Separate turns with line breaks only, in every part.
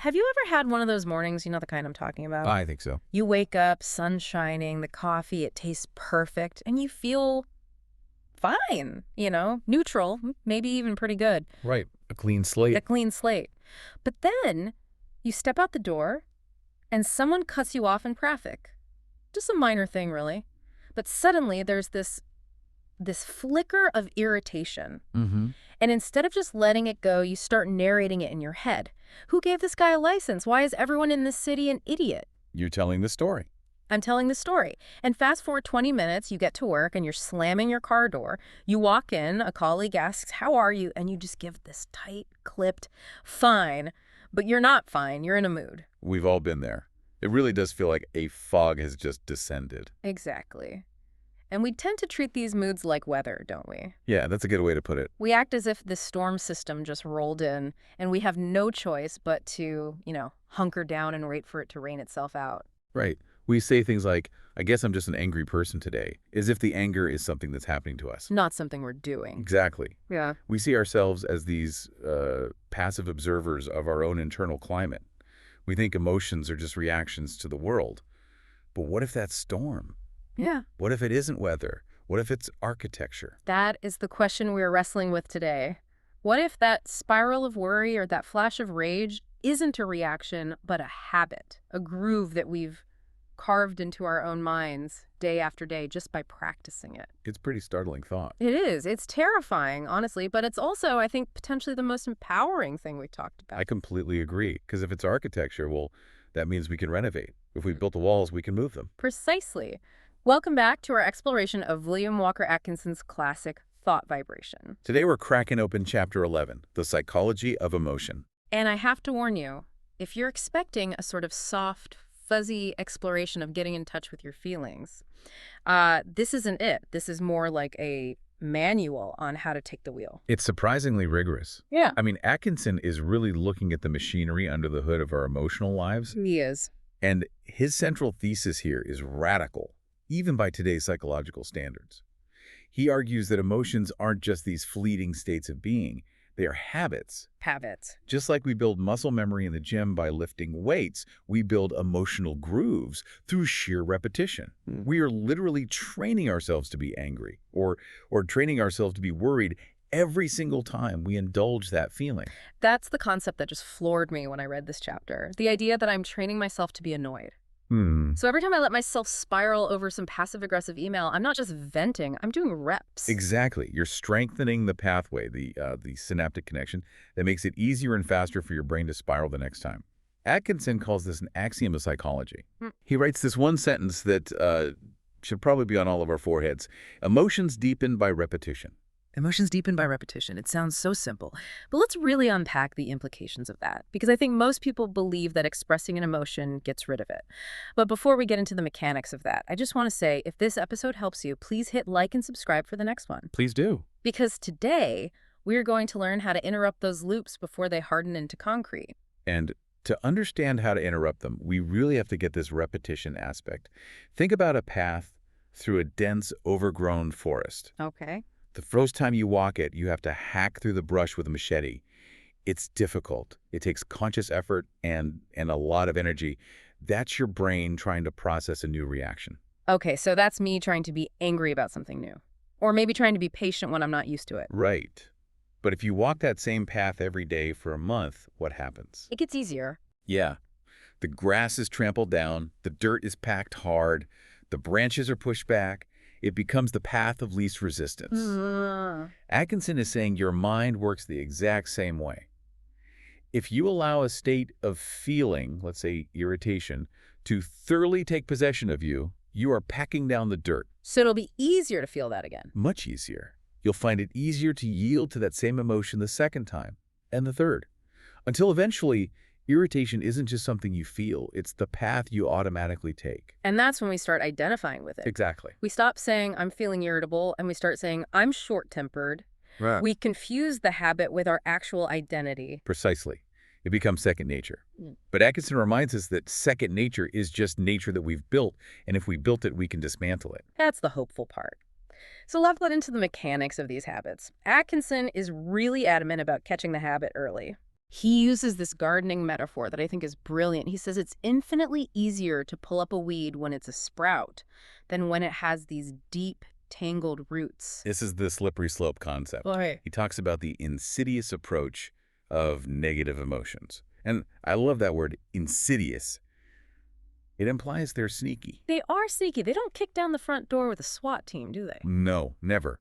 Have you ever had one of those mornings, you know the kind I'm talking about?
I think so.
You wake up, sun shining, the coffee, it tastes perfect, and you feel fine, neutral, maybe even pretty good,
Right. A clean
a
slate.
clean slate. But then you step out the door and someone cuts you off in traffic. Just a minor thing, really. But suddenly there's this flicker of irritation.
Mm-hmm.
And instead of just letting it go, you start narrating it in your head. Who gave this guy a license? Why is everyone in this city an idiot?
You're telling the story.
I'm telling the story. And fast forward 20 minutes, you get to work and you're slamming your car door. You walk in, a colleague asks, "How are you?" And you just give this tight, clipped, "Fine." But you're not fine. You're in a mood.
We've all been there. It really does feel like a fog has just descended.
Exactly. And we tend to treat these moods like weather, don't we?
Yeah, that's a good way to put it.
We act as if this storm system just rolled in and we have no choice but to, hunker down and wait for it to rain itself out.
Right. We say things like, I guess I'm just an angry person today, as if the anger is something that's happening to us.
Not something we're doing.
Exactly.
Yeah.
We see ourselves as these passive observers of our own internal climate. We think emotions are just reactions to the world. But what if that's storm?
Yeah.
What if it isn't weather? What if it's architecture?
That is the question we're wrestling with today. What if that spiral of worry or that flash of rage isn't a reaction, but a habit, a groove that we've carved into our own minds day after day just by practicing it?
It's a pretty startling thought.
It is. It's terrifying, honestly, but it's also, I think, potentially the most empowering thing we've talked about.
I completely agree, because if it's architecture, well, that means we can renovate. If we built the walls, we can move them.
Precisely. Welcome back to our exploration of William Walker Atkinson's classic Thought Vibration.
Today we're cracking open Chapter 11, The Psychology of Emotion.
And I have to warn you, if you're expecting a sort of soft, fuzzy exploration of getting in touch with your feelings, this isn't it. This is more like a manual on how to take the wheel.
It's surprisingly rigorous.
Yeah.
I mean, Atkinson is really looking at the machinery under the hood of our emotional lives,
He is.
and his central thesis here is radical, even by today's psychological standards. He argues that emotions aren't just these fleeting states of being, they are habits.
Habits.
Just like we build muscle memory in the gym by lifting weights, we build emotional grooves through sheer repetition. We are literally training ourselves to be angry or training ourselves to be worried every single time we indulge that feeling.
That's the concept that just floored me when I read this chapter. The idea that I'm training myself to be annoyed. So every time I let myself spiral over some passive-aggressive email, I'm not just venting, I'm doing reps.
Exactly. You're strengthening the pathway, the synaptic connection that makes it easier and faster for your brain to spiral the next time. Atkinson calls this an axiom of psychology. He writes this one sentence that should probably be on all of our foreheads. Emotions deepen by repetition.
Emotions deepen by repetition. It sounds so simple. But let's really unpack the implications of that, because I think most people believe that expressing an emotion gets rid of it. But before we get into the mechanics of that, I just want to say, if this episode helps you, please hit like and subscribe for the next one.
Please do.
Because today, we're going to learn how to interrupt those loops before they harden into concrete.
And to understand how to interrupt them, we really have to get this repetition aspect. Think about a path through a dense, overgrown forest.
Okay.
The first time you walk it, you have to hack through the brush with a machete. It's difficult. It takes conscious effort and a lot of energy. That's your brain trying to process a new reaction.
Okay, so that's me trying to be angry about something new. Or maybe trying to be patient when I'm not used to it.
Right. But if you walk that same path every day for a month, what happens?
It gets easier.
Yeah. The grass is trampled down, the dirt is packed hard, the branches are pushed back. It becomes the path of least resistance. Atkinson is saying your mind works the exact same way. If you allow a state of feeling, let's say irritation, to thoroughly take possession of you, you are packing down the dirt.
So it'll be easier to feel that again.
Much easier. You'll find it easier to yield to that same emotion the second time, and the third. Until eventually, irritation isn't just something you feel, it's the path you automatically take.
And that's when we start identifying with it.
Exactly.
We stop saying, I'm feeling irritable, and we start saying, I'm short-tempered.
Right.
We confuse the habit with our actual identity.
Precisely. It becomes second nature. But Atkinson reminds us that second nature is just nature that we've built, and if we built it, we can dismantle it.
That's the hopeful part. So let's get into the mechanics of these habits. Atkinson is really adamant about catching the habit early. He uses this gardening metaphor that I think is brilliant. He says it's infinitely easier to pull up a weed when it's a sprout than when it has these deep, tangled roots.
This is the slippery slope concept.
Boy.
He talks about the insidious approach of negative emotions. And I love that word, insidious. It implies they're sneaky.
They are sneaky. They don't kick down the front door with a SWAT team, do they?
No, never.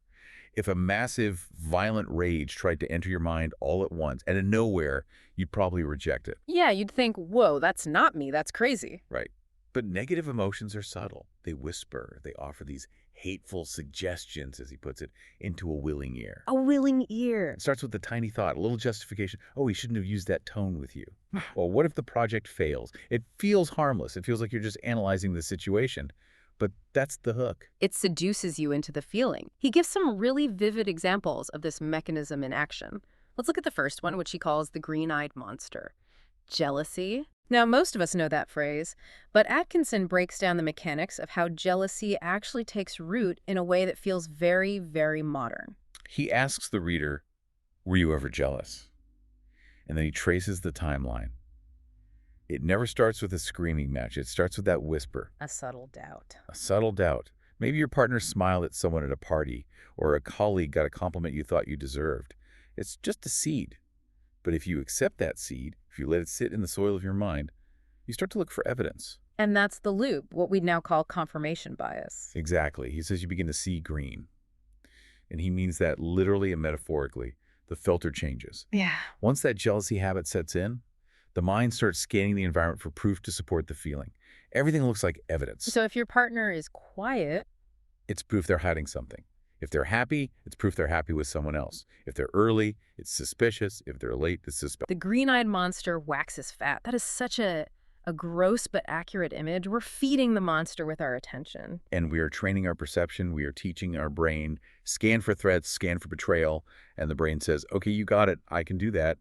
If a massive, violent rage tried to enter your mind all at once, out of nowhere, you'd probably reject it.
Yeah, you'd think, whoa, that's not me. That's crazy.
Right. But negative emotions are subtle. They whisper. They offer these hateful suggestions, as he puts it, into a willing ear.
A willing ear.
It starts with a tiny thought, a little justification. Oh, he shouldn't have used that tone with you. Well, what if the project fails? It feels harmless. It feels like you're just analyzing the situation. But that's the hook.
It seduces you into the feeling. He gives some really vivid examples of this mechanism in action. Let's look at the first one, which he calls the green-eyed monster. Jealousy. Now, most of us know that phrase, but Atkinson breaks down the mechanics of how jealousy actually takes root in a way that feels very, very modern.
He asks the reader, were you ever jealous? And then he traces the timeline. It never starts with a screaming match. It starts with that whisper.
A subtle doubt.
A subtle doubt. Maybe your partner smiled at someone at a party, or a colleague got a compliment you thought you deserved. It's just a seed. But if you accept that seed, if you let it sit in the soil of your mind, you start to look for evidence.
And that's the loop, what we now call confirmation bias.
Exactly. He says you begin to see green. And he means that literally and metaphorically. The filter changes.
Yeah.
Once that jealousy habit sets in, the mind starts scanning the environment for proof to support the feeling. Everything looks like evidence.
So if your partner is quiet,
it's proof they're hiding something. If they're happy, it's proof they're happy with someone else. If they're early, it's suspicious. If they're late, it's suspicious.
the green-eyed monster waxes fat. That is such a gross but accurate image. We're feeding the monster with our attention.
And we are training our perception. We are teaching our brain, scan for threats, scan for betrayal. And the brain says, okay, you got it. I can do that.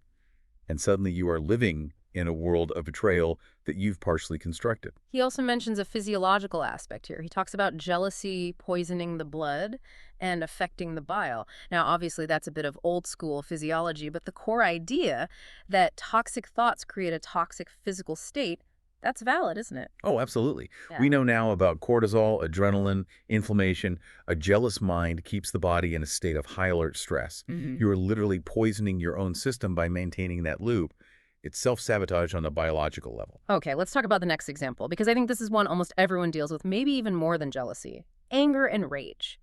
And suddenly you are living in a world of betrayal that you've partially constructed.
He also mentions a physiological aspect here. He talks about jealousy poisoning the blood and affecting the bile. Now, obviously, that's a bit of old school physiology, but the core idea that toxic thoughts create a toxic physical state, that's valid, isn't it?
Oh, absolutely.
Yeah.
We know now about cortisol, adrenaline, inflammation. A jealous mind keeps the body in a state of high alert stress. You are literally poisoning your own system by maintaining that loop. It's self-sabotage on a biological level.
Okay, let's talk about the next example, because I think this is one almost everyone deals with, maybe even more than jealousy. Anger and rage.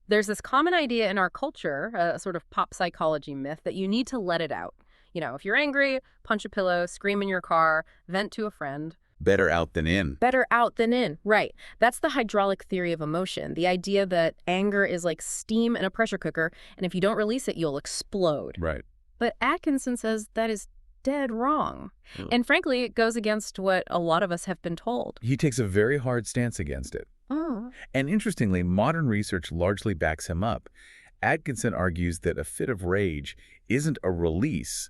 There's this common idea in our culture, a sort of pop psychology myth, that you need to let it out. You know, if you're angry, punch a pillow, scream in your car, vent to a friend.
Better out than in.
Better out than in. Right. That's the hydraulic theory of emotion, the idea that anger is like steam in a pressure cooker, and if you don't release it, you'll explode.
Right.
But Atkinson says that is dead wrong. And frankly, it goes against what a lot of us have been told.
He takes a very hard stance against it. And interestingly, modern research largely backs him up. Atkinson argues that a fit of rage isn't a release,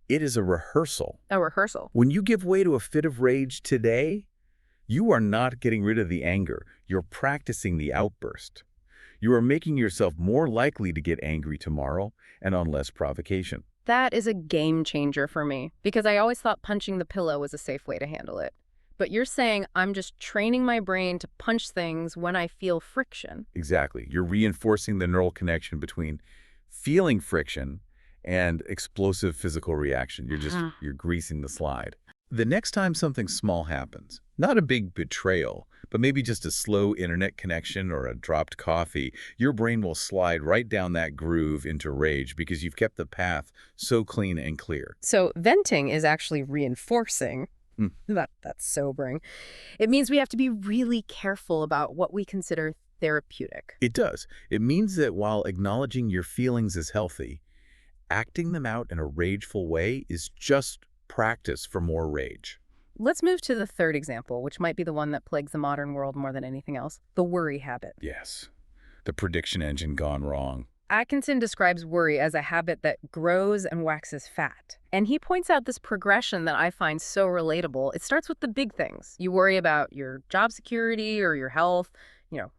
it is a rehearsal.
A rehearsal.
When you give way to a fit of rage today, you are not getting rid of the anger. You're practicing the outburst. You are making yourself more likely to get angry tomorrow and on less provocation.
That is a game changer for me, because I always thought punching the pillow was a safe way to handle it. But you're saying I'm just training my brain to punch things when I feel friction.
Exactly. You're reinforcing the neural connection between feeling friction and explosive physical reaction. You're greasing the slide. The next time something small happens, not a big betrayal, but maybe just a slow internet connection or a dropped coffee, your brain will slide right down that groove into rage because you've kept the path so clean and clear.
So venting is actually reinforcing. That's sobering. It means we have to be really careful about what we consider therapeutic.
It does. It means that while acknowledging your feelings is healthy, acting them out in a rageful way is just practice for more rage.
Let's move to the third example, which might be the one that plagues the modern world more than anything else, the worry habit.
Yes, the prediction engine gone wrong.
Atkinson describes worry as a habit that grows and waxes fat. And he points out this progression that I find so relatable. It starts with the big things. You worry about your job security or your health,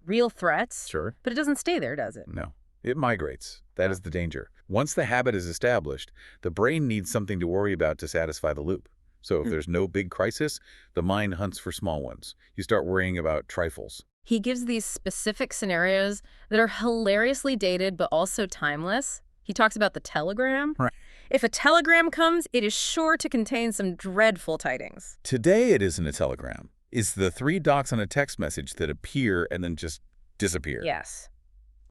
real threats.
Sure.
But it doesn't stay there, does it?
No. It migrates. That is the danger. Once the habit is established, the brain needs something to worry about to satisfy the loop. So if there's no big crisis, the mind hunts for small ones. You start worrying about trifles.
He gives these specific scenarios that are hilariously dated but also timeless. He talks about the telegram.
Right.
If a telegram comes, it is sure to contain some dreadful tidings.
Today it isn't a telegram. It's the 3 dots on a text message that appear and then just disappear.
Yes.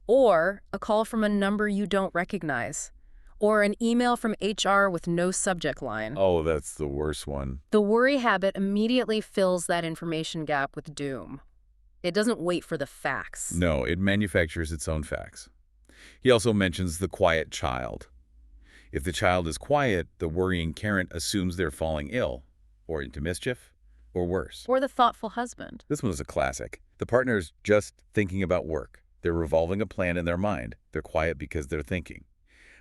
Or a call from a number you don't recognize. Or an email from HR with no subject line.
Oh, that's the worst one.
The worry habit immediately fills that information gap with doom. It doesn't wait for the facts.
No, it manufactures its own facts. He also mentions the quiet child. If the child is quiet, the worrying parent assumes they're falling ill, or into mischief, or worse.
Or the thoughtful husband.
This one is a classic. The partner's just thinking about work. They're revolving a plan in their mind. They're quiet because they're thinking.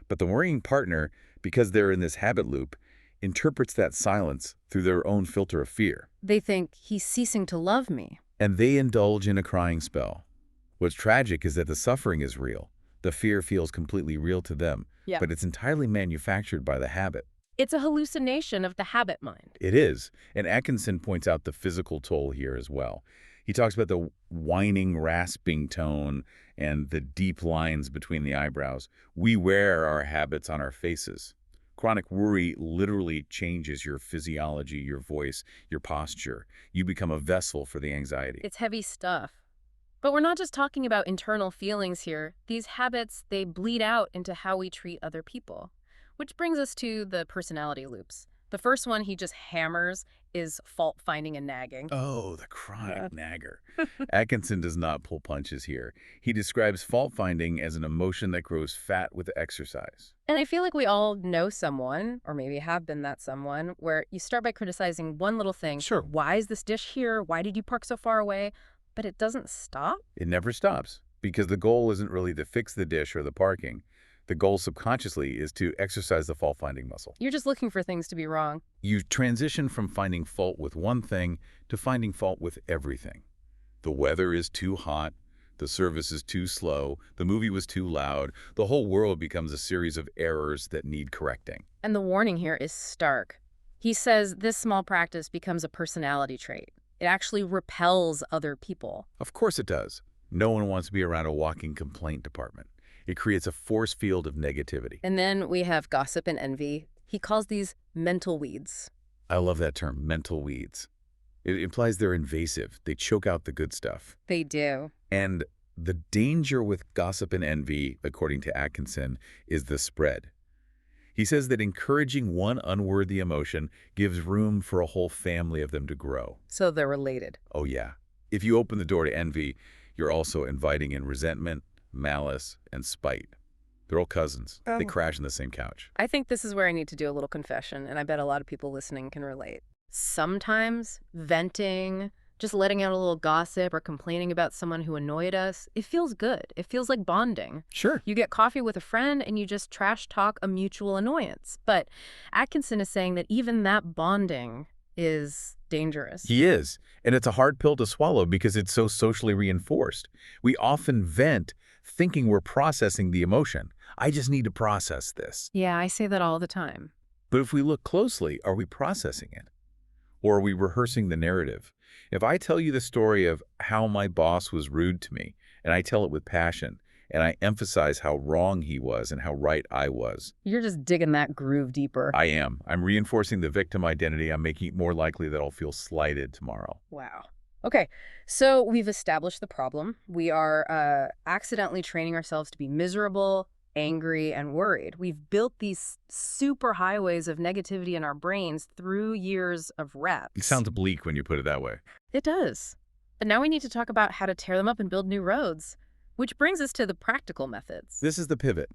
But the worrying partner, because they're in this habit loop, interprets that silence through their own filter of fear.
They think, he's ceasing to love me.
And they indulge in a crying spell. What's tragic is that the suffering is real. The fear feels completely real to them, but it's entirely manufactured by the habit.
It's a hallucination of the habit mind.
It is, and Atkinson points out the physical toll here as well. He talks about the whining, rasping tone and the deep lines between the eyebrows. We wear our habits on our faces. Chronic worry literally changes your physiology, your voice, your posture. You become a vessel for the anxiety.
It's heavy stuff. But we're not just talking about internal feelings here. These habits, they bleed out into how we treat other people. Which brings us to the personality loops. The first one he just hammers is fault-finding and nagging.
Oh, the chronic nagger. Atkinson does not pull punches here. He describes fault-finding as an emotion that grows fat with exercise.
And I feel like we all know someone, or maybe have been that someone, where you start by criticizing one little thing.
Sure.
Why is this dish here? Why did you park so far away? But it doesn't stop.
It never stops, because the goal isn't really to fix the dish or the parking. The goal subconsciously is to exercise the fault-finding muscle.
You're just looking for things to be wrong.
You transition from finding fault with one thing to finding fault with everything. The weather is too hot. The service is too slow. The movie was too loud. The whole world becomes a series of errors that need correcting.
And the warning here is stark. He says this small practice becomes a personality trait. It actually repels other people.
Of course it does. No one wants to be around a walking complaint department. It creates a force field of negativity.
And then we have gossip and envy. He calls these mental weeds.
I love that term, mental weeds. It implies they're invasive. They choke out the good stuff.
They do.
And the danger with gossip and envy, according to Atkinson, is the spread. He says that encouraging one unworthy emotion gives room for a whole family of them to grow.
So they're related.
Oh, yeah. If you open the door to envy, you're also inviting in resentment, malice, and spite. They're all cousins. They crash on the same couch.
I think this is where I need to do a little confession, and I bet a lot of people listening can relate. Sometimes venting, just letting out a little gossip or complaining about someone who annoyed us, it feels good. It feels like bonding.
Sure.
You get coffee with a friend and you just trash talk a mutual annoyance. But Atkinson is saying that even that bonding is dangerous.
He is. And it's a hard pill to swallow because it's so socially reinforced. We often vent thinking we're processing the emotion. I just need to process this.
Yeah, I say that all the time.
But if we look closely, are we processing it? Or are we rehearsing the narrative? If I tell you the story of how my boss was rude to me, and I tell it with passion, and I emphasize how wrong he was and how right I was.
You're just digging that groove deeper.
I am. I'm reinforcing the victim identity. I'm making it more likely that I'll feel slighted tomorrow.
Wow. Okay, so we've established the problem. We are accidentally training ourselves to be miserable, angry, and worried. We've built these super highways of negativity in our brains through years of reps.
It sounds bleak when you put it that way.
It does. But now we need to talk about how to tear them up and build new roads. Which brings us to the practical methods.
This is the pivot.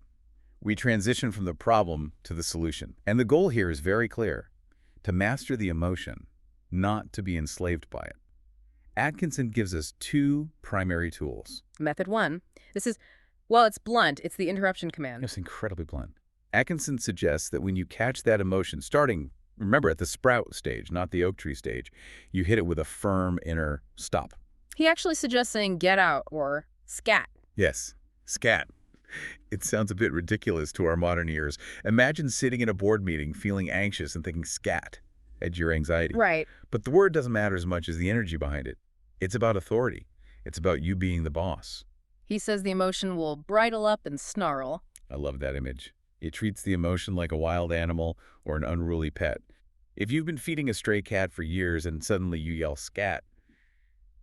We transition from the problem to the solution. And the goal here is very clear: to master the emotion, not to be enslaved by it. Atkinson gives us 2 primary tools.
Method 1. This is, well, it's blunt. It's the interruption command.
It's incredibly blunt. Atkinson suggests that when you catch that emotion, starting, remember, at the sprout stage, not the oak tree stage, you hit it with a firm inner stop.
He actually suggests saying get out or scat.
Yes, scat. It sounds a bit ridiculous to our modern ears. Imagine sitting in a board meeting feeling anxious and thinking scat at your anxiety.
Right.
But the word doesn't matter as much as the energy behind it. It's about authority. It's about you being the boss.
He says the emotion will bridle up and snarl.
I love that image. It treats the emotion like a wild animal or an unruly pet. If you've been feeding a stray cat for years and suddenly you yell scat,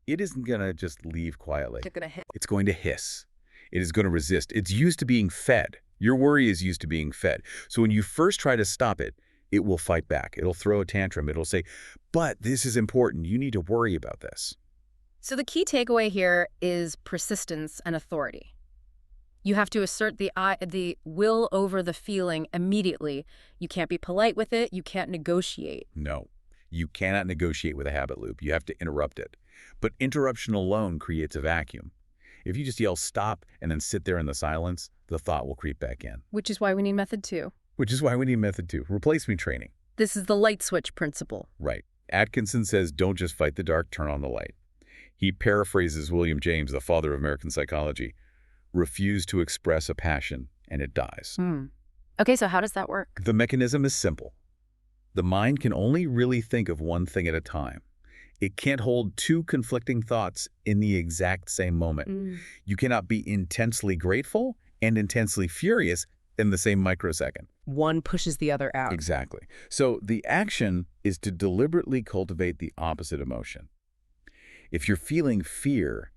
it isn't going to just leave quietly.
It's gonna hit.
It's going to hiss. It is going to resist. It's used to being fed. Your worry is used to being fed. So when you first try to stop it, it will fight back. It'll throw a tantrum. It'll say, but this is important. You need to worry about this.
So the key takeaway here is persistence and authority. You have to assert the will over the feeling immediately. You can't be polite with it. You can't negotiate.
No, you cannot negotiate with a habit loop. You have to interrupt it. But interruption alone creates a vacuum. If you just yell stop and then sit there in the silence, the thought will creep back in.
Which is why we need method 2.
Which is why we need method 2, replacement training.
This is the light switch principle.
Right. Atkinson says, don't just fight the dark, turn on the light. He paraphrases William James, the father of American psychology. Refuse to express a passion, and it dies.
Okay, so how does that work?
The mechanism is simple. The mind can only really think of one thing at a time. It can't hold two conflicting thoughts in the exact same moment. You cannot be intensely grateful and intensely furious in the same microsecond.
One pushes the other out.
Exactly. So the action is to deliberately cultivate the opposite emotion. If you're feeling fear,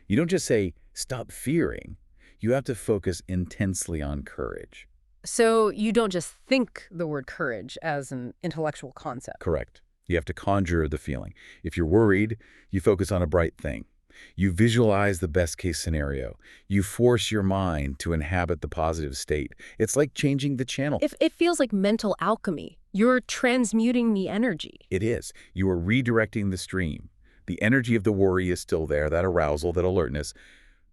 you don't just say, stop fearing. You have to focus intensely on courage.
So you don't just think the word courage as an intellectual concept.
Correct. You have to conjure the feeling. If you're worried, you focus on a bright thing. You visualize the best-case scenario. You force your mind to inhabit the positive state. It's like changing the channel.
If it feels like mental alchemy, you're transmuting the energy.
It is. You are redirecting the stream. The energy of the worry is still there, that arousal, that alertness,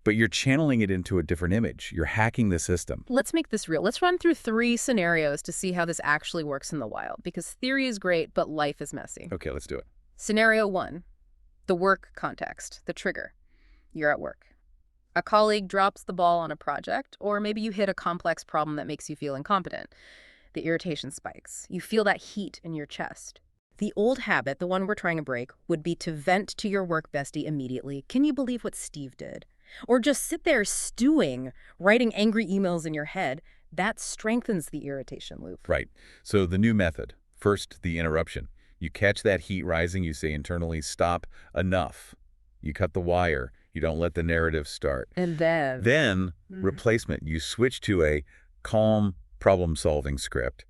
but you're channeling it into a different image. You're hacking the system.
Let's make this real. Let's run through 3 scenarios to see how this actually works in the wild, because theory is great, but life is messy.
Okay, let's do it.
Scenario 1, the work context, the trigger. You're at work. A colleague drops the ball on a project, or maybe you hit a complex problem that makes you feel incompetent. The irritation spikes. You feel that heat in your chest. The old habit, the one we're trying to break, would be to vent to your work bestie immediately. Can you believe what Steve did? Or just sit there stewing, writing angry emails in your head. That strengthens the irritation loop.
Right. So the new method. First, the interruption. You catch that heat rising, you say internally, stop, enough. You cut the wire. You don't let the narrative start.
And then?
Replacement. You switch to a calm, problem-solving script.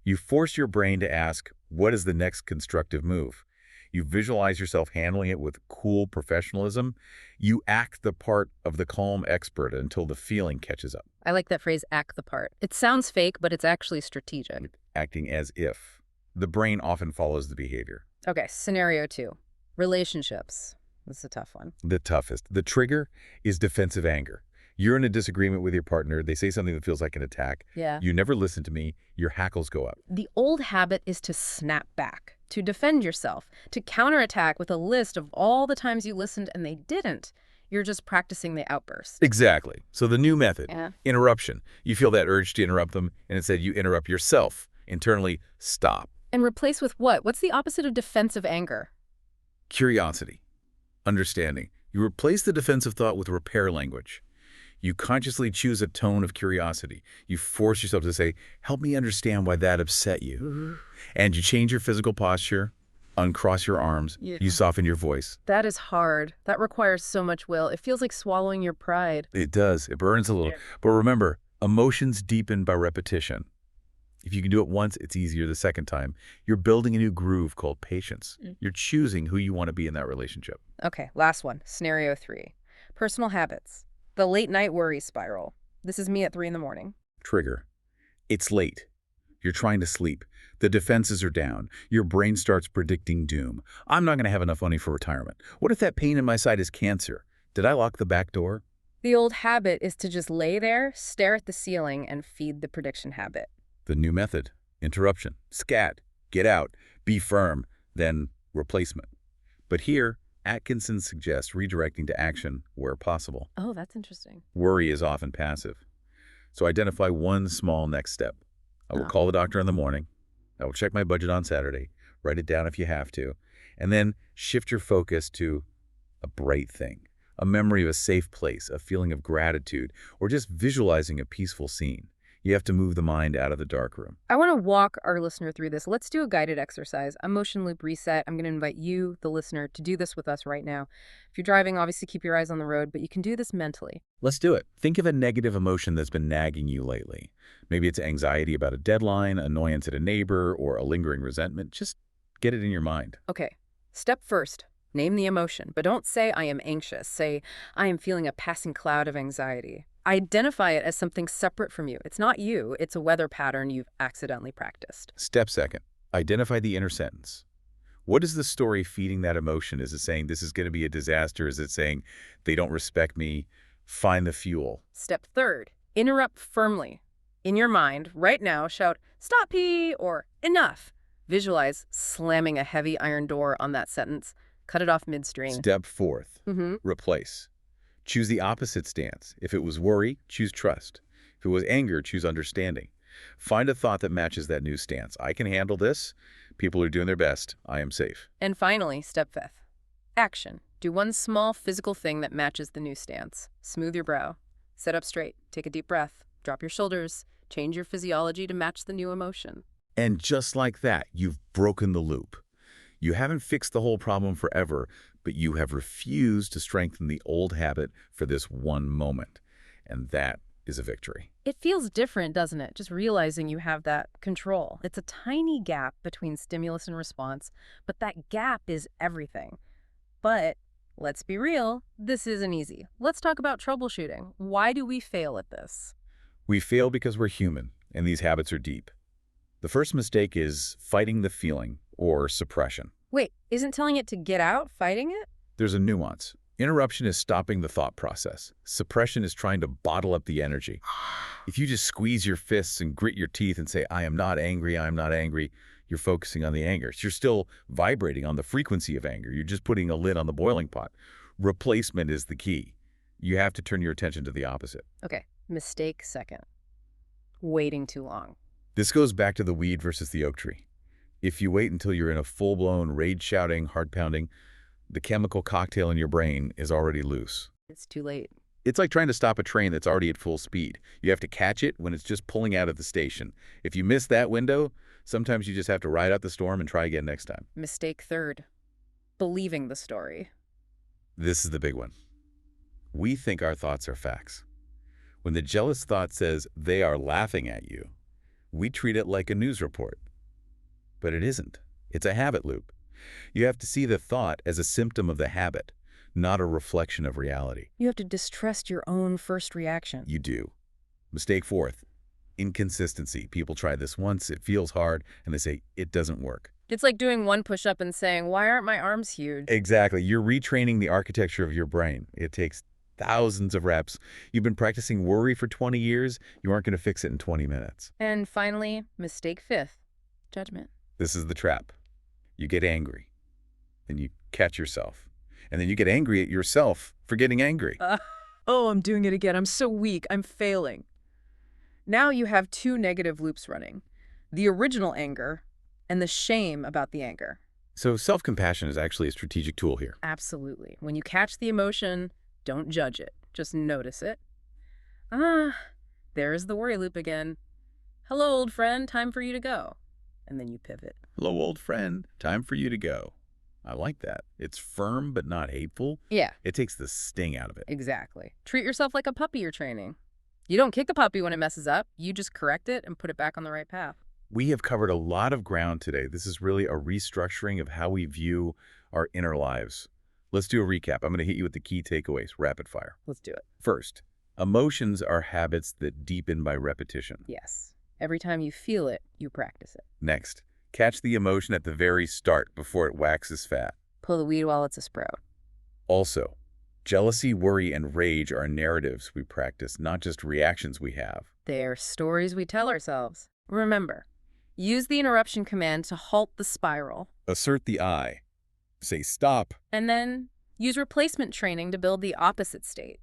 You force your brain to ask, what is the next constructive move? You visualize yourself handling it with cool professionalism. You act the part of the calm expert until the feeling catches up.
I like that phrase, act the part. It sounds fake, but it's actually strategic.
Acting as if. The brain often follows the behavior.
Okay, scenario 2, relationships. This is a tough one.
The toughest. The trigger is defensive anger. You're in a disagreement with your partner. They say something that feels like an attack.
Yeah.
You never listen to me. Your hackles go up.
The old habit is to snap back, to defend yourself, to counterattack with a list of all the times you listened and they didn't. You're just practicing the outburst.
Exactly. So the new method,
Yeah.
interruption. You feel that urge to interrupt them, and instead you interrupt yourself. Internally, stop.
And replace with what? What's the opposite of defensive anger?
Curiosity. Understanding. You replace the defensive thought with repair language. You consciously choose a tone of curiosity. You force yourself to say, help me understand why that upset you. And you change your physical posture, uncross your arms, you soften your voice.
That is hard. That requires so much will. It feels like swallowing your pride.
It does. It burns a little. But remember, emotions deepen by repetition. If you can do it once, it's easier the second time. You're building a new groove called patience. You're choosing who you want to be in that relationship.
Okay, last one. Scenario 3, personal habits. The late night worry spiral. This is me at 3 in the morning.
Trigger. It's late. You're trying to sleep. The defenses are down. Your brain starts predicting doom. I'm not going to have enough money for retirement. What if that pain in my side is cancer? Did I lock the back door?
The old habit is to just lay there, stare at the ceiling, and feed the prediction habit.
The new method. Interruption. Scat. Get out. Be firm. Then replacement. But here, Atkinson suggests redirecting to action where possible.
Oh, that's interesting.
Worry is often passive. So identify one small next step. I will
Oh.
call the doctor in the morning. I will check my budget on Saturday. Write it down if you have to. And then shift your focus to a bright thing, a memory of a safe place, a feeling of gratitude, or just visualizing a peaceful scene. You have to move the mind out of the dark room.
I want to walk our listener through this. Let's do a guided exercise, emotion loop reset. I'm going to invite you, the listener, to do this with us right now. If you're driving, obviously keep your eyes on the road, but you can do this mentally.
Let's do it. Think of a negative emotion that's been nagging you lately. Maybe it's anxiety about a deadline, annoyance at a neighbor, or a lingering resentment. Just get it in your mind.
Okay, step first. Name the emotion, but don't say I am anxious. Say I am feeling a passing cloud of anxiety. Identify it as something separate from you. It's not you. It's a weather pattern you've accidentally practiced.
Step second, identify the inner sentence. What is the story feeding that emotion? Is it saying this is going to be a disaster? Is it saying they don't respect me? Find the fuel.
Step third, interrupt firmly. In your mind, right now, shout, "Stop pee," or "Enough." Visualize slamming a heavy iron door on that sentence. Cut it off midstream.
Step fourth,
Mm-hmm.
replace. Choose the opposite stance. If it was worry, choose trust. If it was anger, choose understanding. Find a thought that matches that new stance. I can handle this. People are doing their best. I am safe.
And finally, step fifth, action. Do one small physical thing that matches the new stance. Smooth your brow. Sit up straight. Take a deep breath. Drop your shoulders. Change your physiology to match the new emotion.
And just like that, you've broken the loop. You haven't fixed the whole problem forever, but you have refused to strengthen the old habit for this one moment. And that is a victory.
It feels different, doesn't it? Just realizing you have that control. It's a tiny gap between stimulus and response, but that gap is everything. But let's be real, this isn't easy. Let's talk about troubleshooting. Why do we fail at this?
We fail because we're human, and these habits are deep. The first mistake is fighting the feeling, or suppression.
Wait, isn't telling it to get out fighting it?
There's a nuance. Interruption is stopping the thought process. Suppression is trying to bottle up the energy. If you just squeeze your fists and grit your teeth and say, I am not angry, you're focusing on the anger. You're still vibrating on the frequency of anger. You're just putting a lid on the boiling pot. Replacement is the key. You have to turn your attention to the opposite.
Okay, mistake second. Waiting too long.
This goes back to the weed versus the oak tree. If you wait until you're in a full-blown rage-shouting, heart-pounding, the chemical cocktail in your brain is already loose.
It's too late.
It's like trying to stop a train that's already at full speed. You have to catch it when it's just pulling out of the station. If you miss that window, sometimes you just have to ride out the storm and try again next time.
Mistake third. Believing the story.
This is the big one. We think our thoughts are facts. When the jealous thought says they are laughing at you, we treat it like a news report. But it isn't. It's a habit loop. You have to see the thought as a symptom of the habit, not a reflection of reality.
You have to distrust your own first reaction.
You do. Mistake fourth, inconsistency. People try this once, it feels hard, and they say, it doesn't work.
It's like doing one push-up and saying, why aren't my arms huge?
Exactly. You're retraining the architecture of your brain. It takes thousands of reps. You've been practicing worry for 20 years. You aren't going to fix it in 20 minutes.
And finally, mistake fifth, judgment.
This is the trap. You get angry, and you catch yourself. And then you get angry at yourself for getting angry.
Oh, I'm doing it again. I'm so weak. I'm failing. Now you have two negative loops running. The original anger and the shame about the anger.
So self-compassion is actually a strategic tool here.
Absolutely. When you catch the emotion, don't judge it. Just notice it. There's the worry loop again. Hello, old friend. Time for you to go. And then you pivot.
Hello, old friend. Time for you to go. I like that. It's firm but not hateful.
Yeah.
It takes the sting out of it.
Exactly. Treat yourself like a puppy you're training. You don't kick the puppy when it messes up. You just correct it and put it back on the right path.
We have covered a lot of ground today. This is really a restructuring of how we view our inner lives. Let's do a recap. I'm going to hit you with the key takeaways, rapid fire.
Let's do it.
First, emotions are habits that deepen by repetition.
Yes. Every time you feel it, you practice it.
Next, catch the emotion at the very start before it waxes fat.
Pull the weed while it's a sprout.
Also, jealousy, worry, and rage are narratives we practice, not just reactions we have.
They're stories we tell ourselves. Remember, use the interruption command to halt the spiral.
Assert the I. Say stop.
And then use replacement training to build the opposite state.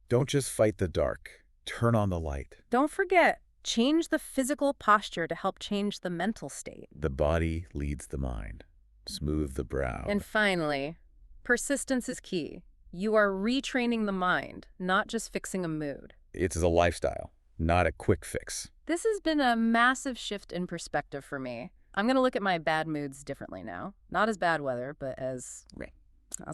Don't just fight the dark. Turn on the light.
Don't forget, change the physical posture to help change the mental state.
The body leads the mind. Smooth the brow.
And finally, persistence is key. You are retraining the mind, not just fixing a mood.
It's a lifestyle, not a quick fix.
This has been a massive shift in perspective for me. I'm going to look at my bad moods differently now. Not as bad weather, but as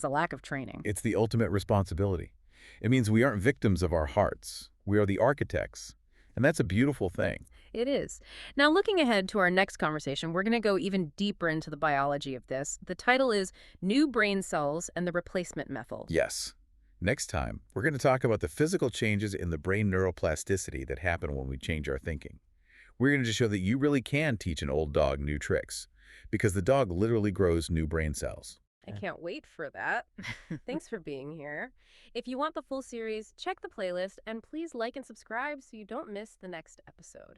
a lack of training.
It's the ultimate responsibility. It means we aren't victims of our hearts. We are the architects. And that's a beautiful thing.
It is. Now, looking ahead to our next conversation, we're going to go even deeper into the biology of this. The title is New Brain Cells and the Replacement Method.
Yes. Next time, we're going to talk about the physical changes in the brain neuroplasticity that happen when we change our thinking. We're going to show that you really can teach an old dog new tricks, because the dog literally grows new brain cells.
I can't wait for that. Thanks for being here. If you want the full series, check the playlist, and please like and subscribe so you don't miss the next episode.